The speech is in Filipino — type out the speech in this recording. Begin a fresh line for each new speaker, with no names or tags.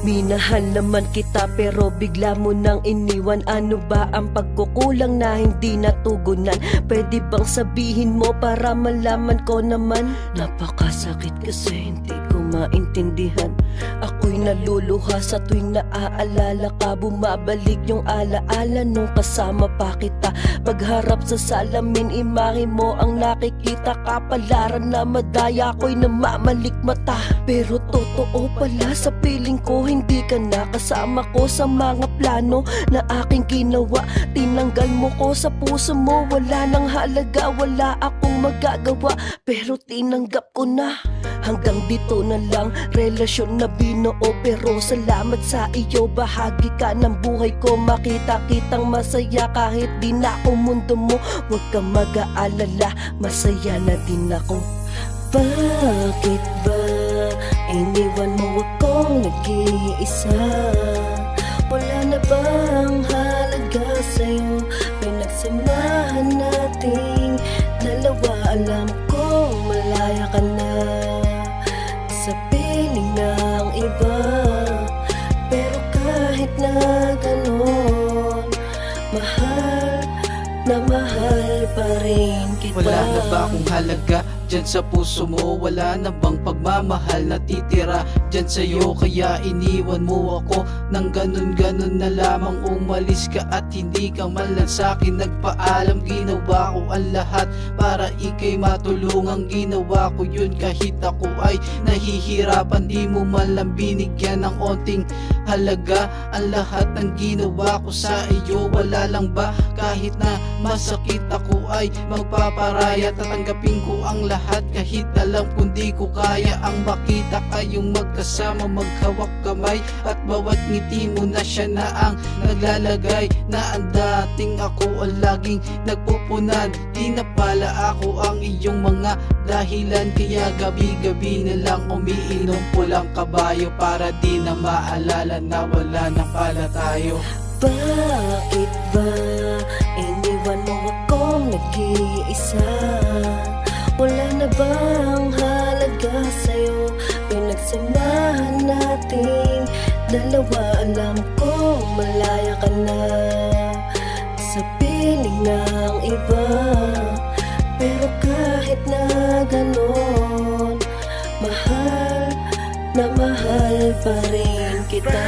Minahal naman kita pero bigla mo nang iniwan. Ano ba ang pagkukulang na hindi natugunan? Pwede bang sabihin mo para malaman ko naman? Napakasakit kasi hindi ko maintindihan. Ako'y naluluha sa tuwing naaalala ka. Bumabalik yung alaala nung kasama pa kita. Pagharap sa salamin, imahe mo ang nakikita. Kapalaran na madaya, ako'y namamalik mata. Pero totoo pala sa piling ko, hindi ka na kasama ko sa mga plano na aking ginawa. Tinanggal mo ko sa puso mo, wala nang halaga, wala akong magagawa. Pero tinanggap ko na. Hanggang dito na lang, relasyon na binuo. Pero salamat sa iyo, bahagi ka ng buhay ko. Makita kitang masaya kahit di na ako mundo mo. Huwag kang mag-aalala, masaya na din ako. Bakit ba iniwan mo akong nag-iisa? Wala na bang halaga sa'yo? Pinagsamahan nating dalawa. Alam ko malaya ka na sa piling ng iba. Pero kahit na ganon, mahal na mahal pa rin kita.
Wala na ba akong halaga dyan sa puso mo? Wala na bang pagmamahal na titira dyan sa'yo? Kaya iniwan mo ako nang ganun-ganun na lamang. Umalis ka at hindi ka man lang sa'kin nagpaalam. Ginawa ko ang lahat para ika'y matulungan. Ginawa ko yun kahit ako ay nahihirapan. Di mo man lang binigyan ng onting halaga ang lahat ng ginawa ko sa iyo. Wala lang ba kahit na masakit ako ay magpaparaya? Tatanggapin ko ang lahat kahit alam kung di ko kaya ang makita kayong magkasama, maghawak kamay. At bawat ngiti mo na siya na ang naglalagay na ang dating ako ang laging nagpupunan. Di na pala ako ang iyong mga dahilan. Kaya gabi-gabi na lang umiinom pulang kabayo para di na maalala na wala na pala tayo.
Bakit ba iniwan mo akong nag-iisa? Wala na bang halaga sa'yo? Pinagsamahan nating dalawa. Alam ko malaya ka na sa piling ng iba. Pero kahit na ganon, mahal na mahal pa rin kita.